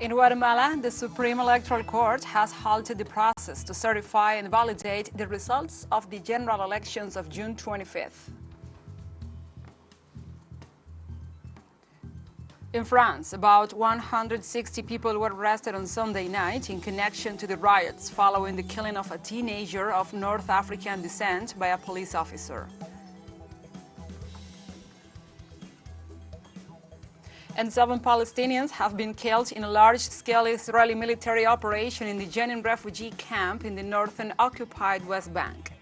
In Guatemala, the Supreme Electoral Court has halted the process to certify and validate the results of the general elections of June 25th. In France, about 160 people were arrested on Sunday night in connection to the riots following the killing of a teenager of North African descent by a police officer. And 7 Palestinians have been killed in a large-scale Israeli military operation in the Jenin refugee camp in the northern occupied West Bank.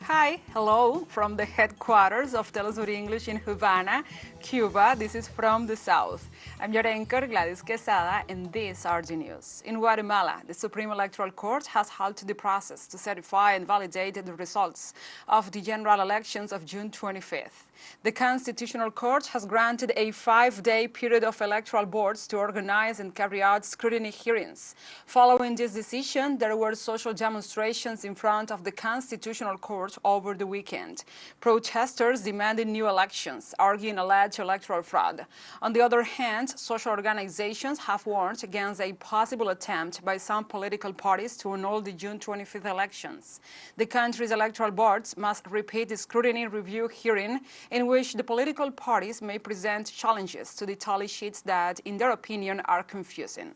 Hi, hello from the headquarters of TeleSUR English in Havana, Cuba. This is from the south. I'm your anchor, Gladys Quesada, and these are the news. In Guatemala, the Supreme Electoral Court has halted the process to certify and validate the results of the general elections of June 25th. The Constitutional Court has granted a 5-day period of electoral boards to organize and carry out scrutiny hearings. Following this decision, there were social demonstrations in front of the Constitutional Court over the weekend. Protesters demanded new elections, arguing alleged electoral fraud. On the other hand, social organizations have warned against a possible attempt by some political parties to annul the June 25th elections. The country's electoral boards must repeat the scrutiny review hearing in which the political parties may present challenges to the tally sheets that, in their opinion, are confusing.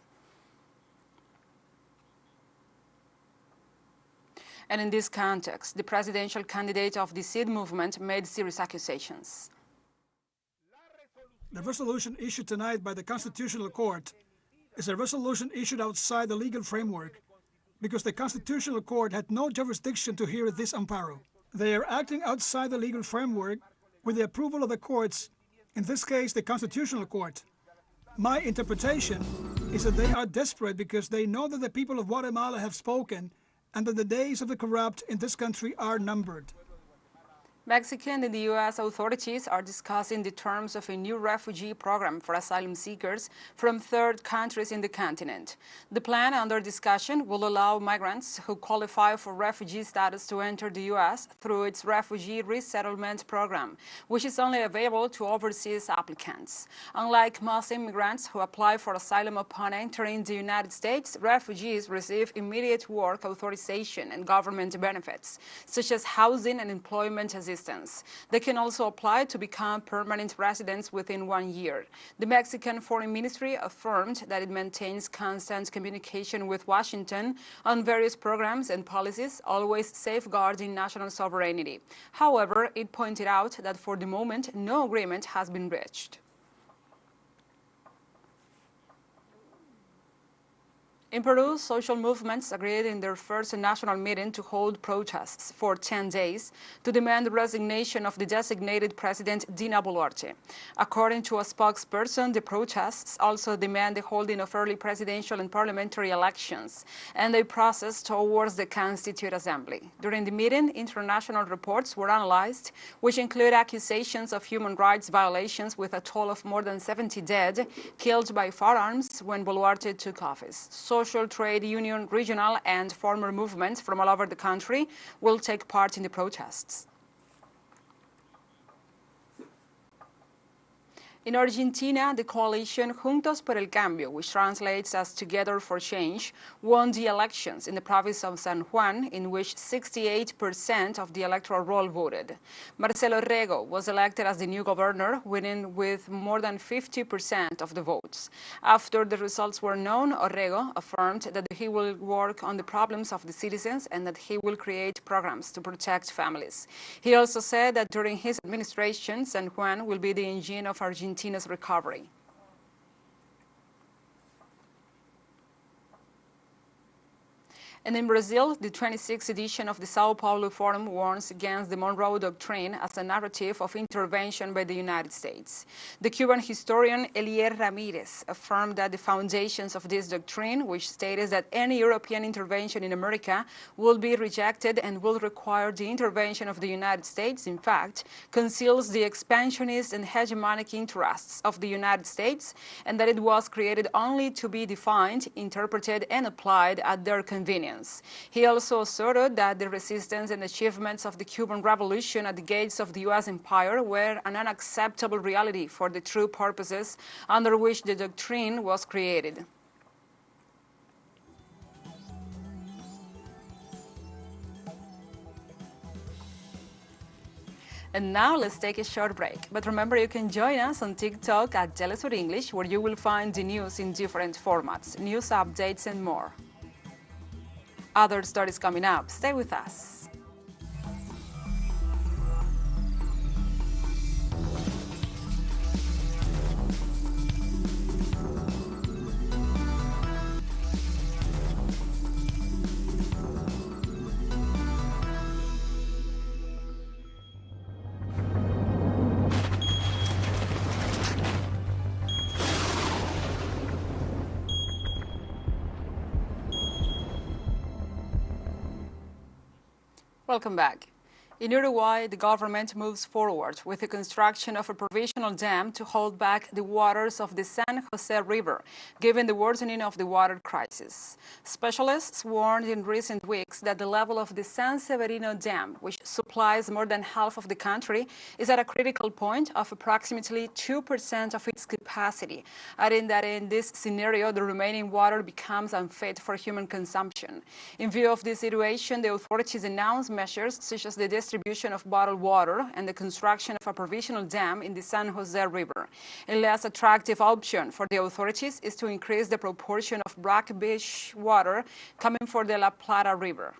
And in this context, the presidential candidate of the SID movement made serious accusations. The resolution issued tonight by the Constitutional Court is a resolution issued outside the legal framework because the Constitutional Court had no jurisdiction to hear this amparo. They are acting outside the legal framework with the approval of the courts, in this case the Constitutional Court. My interpretation is that they are desperate because they know that the people of Guatemala have spoken and that the days of the corrupt in this country are numbered. Mexican and the U.S. authorities are discussing the terms of a new refugee program for asylum seekers from third countries in the continent. The plan under discussion will allow migrants who qualify for refugee status to enter the U.S. through its refugee resettlement program, which is only available to overseas applicants. Unlike most immigrants who apply for asylum upon entering the United States, refugees receive immediate work authorization and government benefits, such as housing and employment assistance. They can also apply to become permanent residents within 1 year. The Mexican Foreign Ministry affirmed that it maintains constant communication with Washington on various programs and policies, always safeguarding national sovereignty. However, it pointed out that for the moment, no agreement has been reached. In Peru, social movements agreed in their first national meeting to hold protests for 10 days to demand the resignation of the designated president Dina Boluarte. According to a spokesperson, the protests also demand the holding of early presidential and parliamentary elections and a process towards the Constituent Assembly. During the meeting, international reports were analyzed, which include accusations of human rights violations with a toll of more than 70 dead, killed by firearms when Boluarte took office. Social, trade union, regional, and farmer movements from all over the country will take part in the protests. In Argentina, the coalition Juntos por el Cambio, which translates as Together for Change, won the elections in the province of San Juan, in which 68% of the electoral roll voted. Marcelo Rego was elected as the new governor, winning with more than 50% of the votes. After the results were known, Rego affirmed that he will work on the problems of the citizens and that he will create programs to protect families. He also said that during his administration, San Juan will be the engine of Argentina's recovery. And in Brazil, the 26th edition of the Sao Paulo Forum warns against the Monroe Doctrine as a narrative of intervention by the United States. The Cuban historian Elier Ramirez affirmed that the foundations of this doctrine, which stated that any European intervention in America will be rejected and will require the intervention of the United States, in fact, conceals the expansionist and hegemonic interests of the United States, and that it was created only to be defined, interpreted, and applied at their convenience. Palestinians. He also asserted that the resistance and achievements of the Cuban Revolution at the gates of the U.S. empire were an unacceptable reality for the true purposes under which the doctrine was created. And now let's take a short break. But remember, you can join us on TikTok at TeleSUR English, where you will find the news in different formats, news updates and more. Other stories coming up. Stay with us. Welcome back. In Uruguay, the government moves forward with the construction of a provisional dam to hold back the waters of the San Jose River, given the worsening of the water crisis. Specialists warned in recent weeks that the level of the San Severino Dam, which supplies more than half of the country, is at a critical point of approximately 2% of its capacity, adding that in this scenario, the remaining water becomes unfit for human consumption. In view of this situation, the authorities announced measures such as the distribution of bottled water and the construction of a provisional dam in the San Jose River. A less attractive option for the authorities is to increase the proportion of brackish water coming from the La Plata River.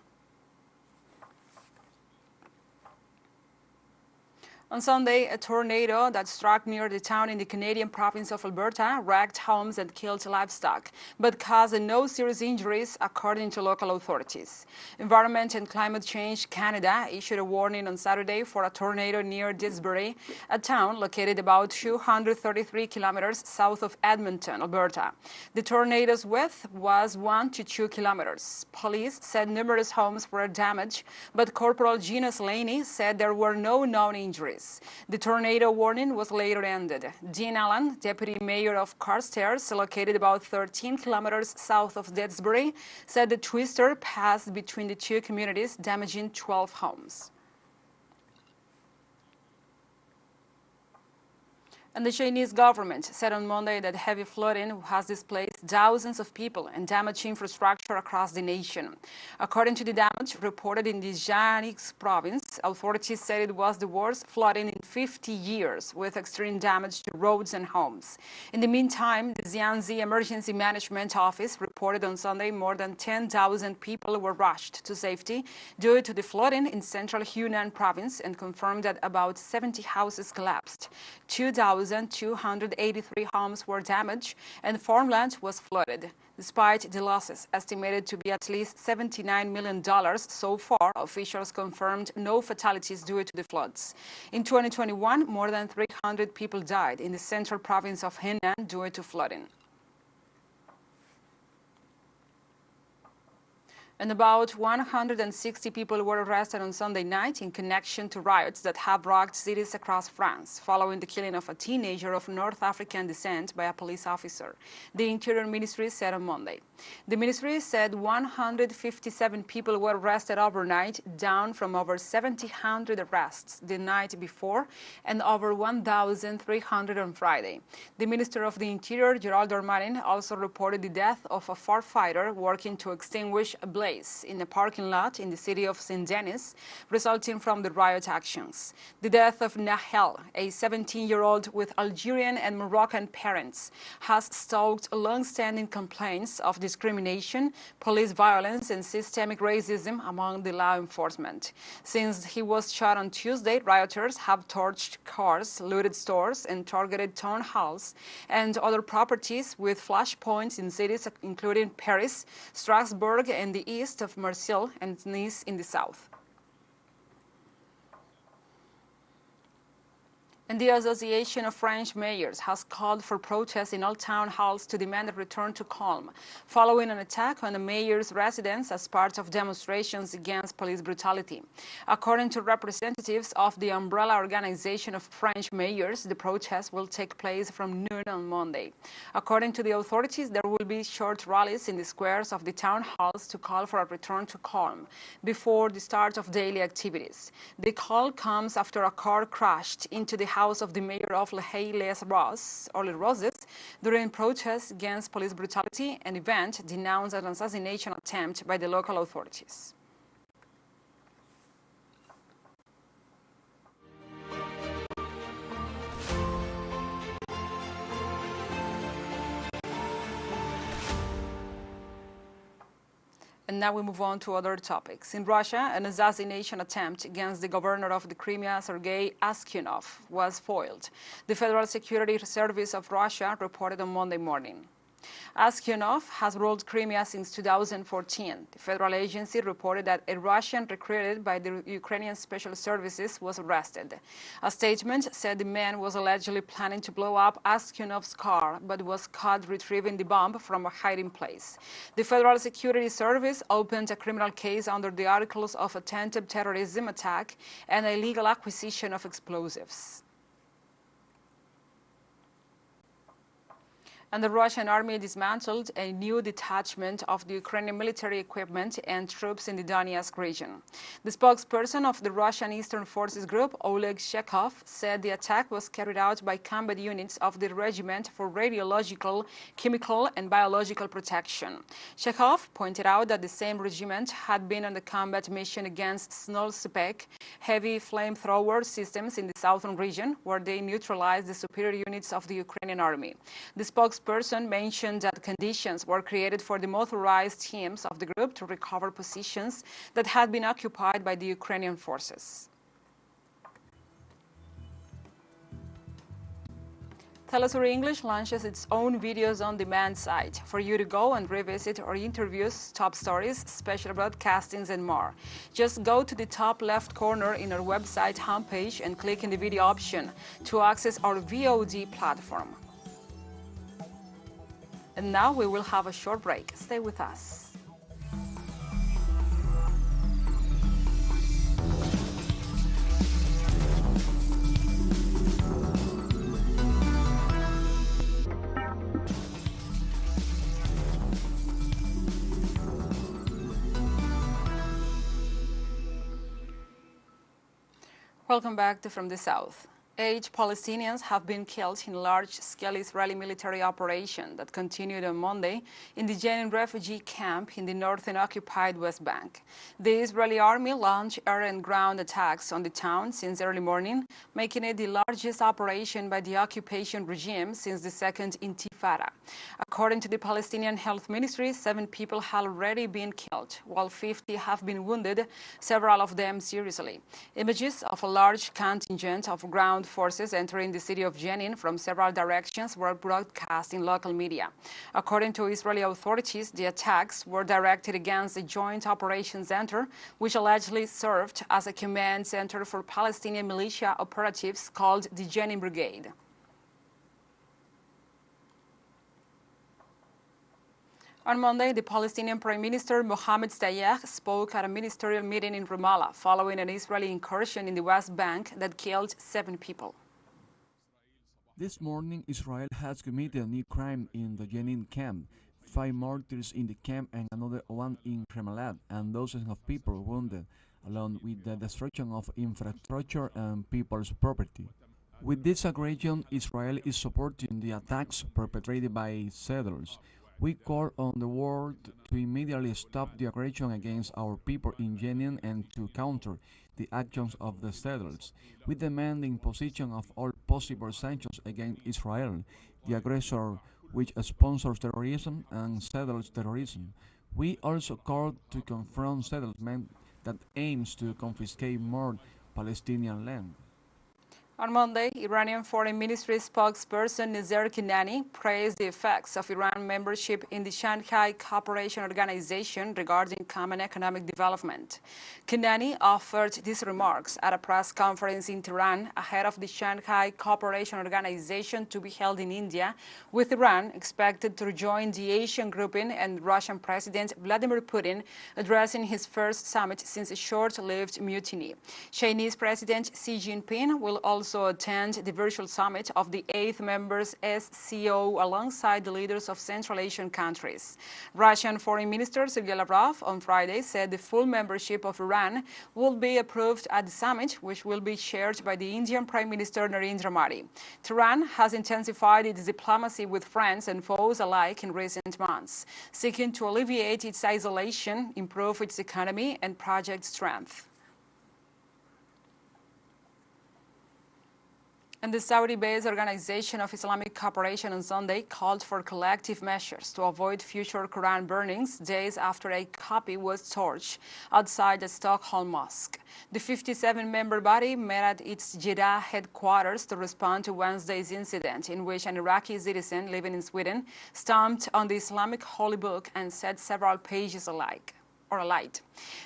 On Sunday, a tornado that struck near the town in the Canadian province of Alberta wrecked homes and killed livestock, but caused no serious injuries, according to local authorities. Environment and Climate Change Canada issued a warning on Saturday for a tornado near Disbury, a town located about 233 kilometers south of Edmonton, Alberta. The tornado's width was 1 to 2 kilometers. Police said numerous homes were damaged, but Corporal Gina Slaney said there were no known injuries. The tornado warning was later ended. Dean Allen, deputy mayor of Carstairs, located about 13 kilometers south of Disbury, said the twister passed between the two communities, damaging 12 homes. And the Chinese government said on Monday that heavy flooding has displaced thousands of people and damaged infrastructure across the nation. According to the damage reported in the Jiangxi province, authorities said it was the worst flooding in 50 years, with extreme damage to roads and homes. In the meantime, the Jiangxi Emergency Management Office reported on Sunday more than 10,000 people were rushed to safety due to the flooding in central Hunan province and confirmed that about 70 houses collapsed. 2,283 homes were damaged and farmland was flooded. Despite the losses, estimated to be at least $79 million so far, officials confirmed no fatalities due to the floods. In 2021, more than 300 people died in the central province of Henan due to flooding. And about 160 people were arrested on Sunday night in connection to riots that have rocked cities across France, following the killing of a teenager of North African descent by a police officer, the Interior Ministry said on Monday. The ministry said 157 people were arrested overnight, down from over 1,700 arrests the night before and over 1,300 on Friday. The Minister of the Interior, Gerald Darmanin, also reported the death of a firefighter working to extinguish a blaze in a parking lot in the city of Saint Denis, resulting from the riot actions. The death of Nahel, a 17-year-old with Algerian and Moroccan parents, has stoked long-standing complaints of discrimination, police violence, and systemic racism among the law enforcement. Since he was shot on Tuesday, rioters have torched cars, looted stores, and targeted town halls and other properties with flashpoints in cities including Paris, Strasbourg, and the east of Marseille and Nice in the south. And the Association of French Mayors has called for protests in all town halls to demand a return to calm, following an attack on the mayor's residence as part of demonstrations against police brutality. According to representatives of the umbrella organization of French mayors, the protest will take place from noon on Monday. According to the authorities, there will be short rallies in the squares of the town halls to call for a return to calm before the start of daily activities. The call comes after a car crashed into the house of the mayor of Les Roses during protests against police brutality, an event denounced as an assassination attempt by the local authorities. And now we move on to other topics. In Russia, an assassination attempt against the governor of the Crimea, Sergei Aksyonov, was foiled. The Federal Security Service of Russia reported on Monday morning. Aksyonov has ruled Crimea since 2014. The federal agency reported that a Russian recruited by the Ukrainian Special Services was arrested. A statement said the man was allegedly planning to blow up Askyonov's car, but was caught retrieving the bomb from a hiding place. The Federal Security Service opened a criminal case under the articles of attempted terrorism attack and illegal acquisition of explosives. And the Russian army dismantled a new detachment of the Ukrainian military equipment and troops in the Donetsk region. The spokesperson of the Russian Eastern Forces Group, Oleg Shekhov, said the attack was carried out by combat units of the Regiment for Radiological, Chemical and Biological Protection. Shekhov pointed out that the same regiment had been on the combat mission against Snolspek heavy flamethrower systems in the southern region, where they neutralized the superior units of the Ukrainian army. The spokesperson mentioned that conditions were created for the motorized teams of the group to recover positions that had been occupied by the Ukrainian forces. TeleSUR English launches its own videos on demand site for you to go and revisit our interviews, top stories, special broadcastings, and more. Just go to the top left corner in our website homepage and click in the video option to access our VOD platform. And now we will have a short break. Stay with us. Welcome back to From the South. 8 Palestinians have been killed in a large-scale Israeli military operation that continued on Monday in the Jenin refugee camp in the northern occupied West Bank. The Israeli army launched air and ground attacks on the town since early morning, making it the largest operation by the occupation regime since the Second Intifada. According to the Palestinian Health Ministry, 7 people have already been killed, while 50 have been wounded, several of them seriously. Images of a large contingent of ground forces entering the city of Jenin from several directions were broadcast in local media. According to Israeli authorities, the attacks were directed against the Joint Operations Center, which allegedly served as a command center for Palestinian militia operatives called the Jenin Brigade. On Monday, the Palestinian Prime Minister Mohamed spoke at a ministerial meeting in Ramallah following an Israeli incursion in the West Bank that killed 7 people. This morning, Israel has committed a new crime in the Jenin camp. 5 martyrs in the camp and another one in Ramallah, and dozens of people wounded, along with the destruction of infrastructure and people's property. With this aggression, Israel is supporting the attacks perpetrated by settlers. We call on the world to immediately stop the aggression against our people in Jenin and to counter the actions of the settlers. We demand the imposition of all possible sanctions against Israel, the aggressor which sponsors terrorism and settles terrorism. We also call to confront settlement that aims to confiscate more Palestinian land. On Monday, Iranian Foreign Ministry spokesperson Nizar Kinani praised the effects of Iran membership in the Shanghai Cooperation Organization regarding common economic development. Kinani offered these remarks at a press conference in Tehran ahead of the Shanghai Cooperation Organization to be held in India, with Iran expected to join the Asian grouping and Russian President Vladimir Putin addressing his first summit since a short-lived mutiny. Chinese President Xi Jinping will also attend the virtual summit of the 8th members SCO alongside the leaders of Central Asian countries. Russian Foreign Minister Sergei Lavrov on Friday said the full membership of Iran will be approved at the summit, which will be chaired by the Indian Prime Minister Narendra Modi. Tehran has intensified its diplomacy with friends and foes alike in recent months, seeking to alleviate its isolation, improve its economy, and project strength. And the Saudi-based Organization of Islamic Cooperation on Sunday called for collective measures to avoid future Quran burnings days after a copy was torched outside the Stockholm mosque. The 57-member body met at its Jeddah headquarters to respond to Wednesday's incident in which an Iraqi citizen living in Sweden stomped on the Islamic holy book and set several pages alight.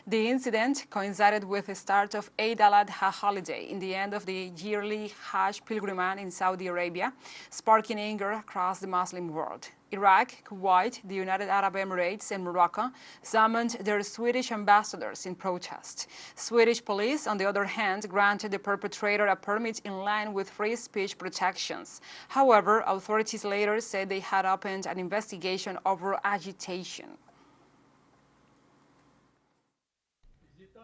The incident coincided with the start of Eid al-Adha holiday in the end of the yearly Hajj pilgrimage in Saudi Arabia, sparking anger across the Muslim world. Iraq, Kuwait, the United Arab Emirates, and Morocco summoned their Swedish ambassadors in protest. Swedish police, on the other hand, granted the perpetrator a permit in line with free speech protections. However, authorities later said they had opened an investigation over agitation.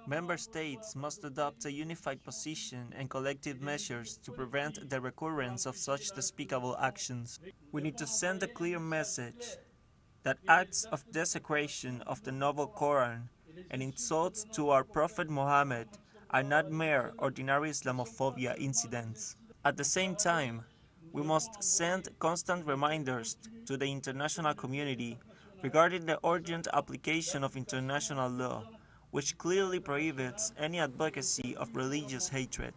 Member states must adopt a unified position and collective measures to prevent the recurrence of such despicable actions. We need to send a clear message that acts of desecration of the noble Quran and insults to our Prophet Mohamed are not mere ordinary Islamophobia incidents. At the same time, we must send constant reminders to the international community regarding the urgent application of international law, which clearly prohibits any advocacy of religious hatred.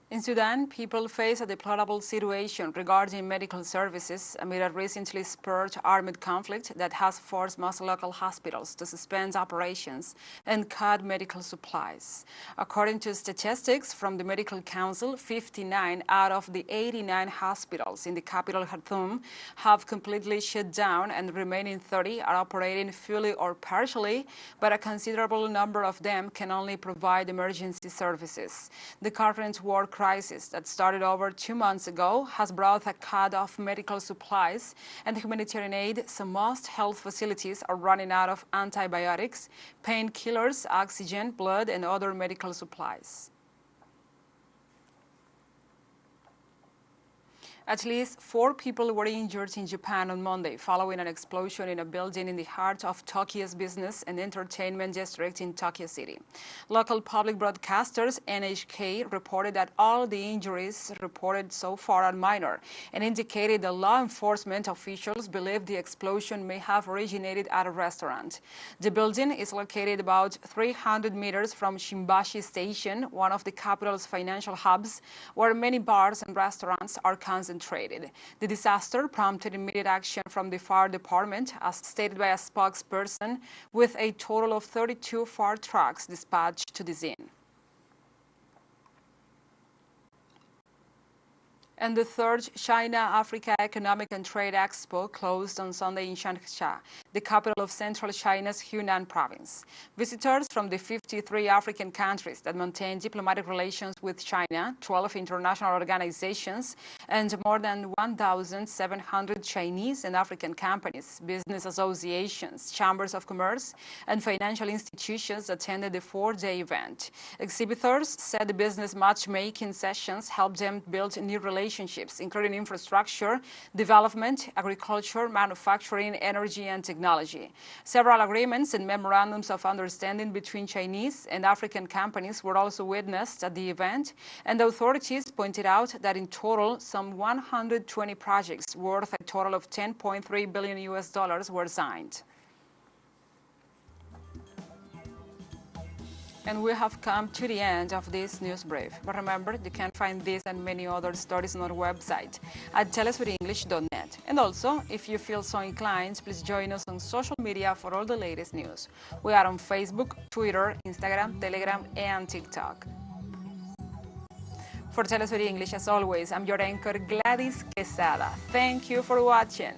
In Sudan, people face a deplorable situation regarding medical services amid a recently spurred armed conflict that has forced most local hospitals to suspend operations and cut medical supplies. According to statistics from the Medical Council, 59 out of the 89 hospitals in the capital Khartoum have completely shut down, and the remaining 30 are operating fully or partially, but a considerable number of them can only provide emergency services. The current war crisis that started over 2 months ago has brought a cut of medical supplies and humanitarian aid, so most health facilities are running out of antibiotics, painkillers, oxygen, blood, and other medical supplies. At least 4 people were injured in Japan on Monday following an explosion in a building in the heart of Tokyo's business and entertainment district in Tokyo City. Local public broadcasters NHK reported that all the injuries reported so far are minor and indicated that law enforcement officials believe the explosion may have originated at a restaurant. The building is located about 300 meters from Shimbashi Station, one of the capital's financial hubs, where many bars and restaurants are concentrated. The disaster prompted immediate action from the fire department, as stated by a spokesperson, with a total of 32 fire trucks dispatched to the scene. And the third China-Africa Economic and Trade Expo closed on Sunday in Changsha, the capital of central China's Hunan province. Visitors from the 53 African countries that maintain diplomatic relations with China, 12 international organizations, and more than 1,700 Chinese and African companies, business associations, chambers of commerce, and financial institutions attended the 4-day event. Exhibitors said the business matchmaking sessions helped them build new relationships, including infrastructure, development, agriculture, manufacturing, energy, and technology. Several agreements and memorandums of understanding between Chinese and African companies were also witnessed at the event, and the authorities pointed out that in total, some 120 projects worth a total of $10.3 billion were signed. And we have come to the end of this news brief. But remember, you can find this and many other stories on our website at telesurenglish.net. And also, if you feel so inclined, please join us on social media for all the latest news. We are on Facebook, Twitter, Instagram, Telegram, and TikTok. For TeleSUR English, as always, I'm your anchor, Gladys Quesada. Thank you for watching.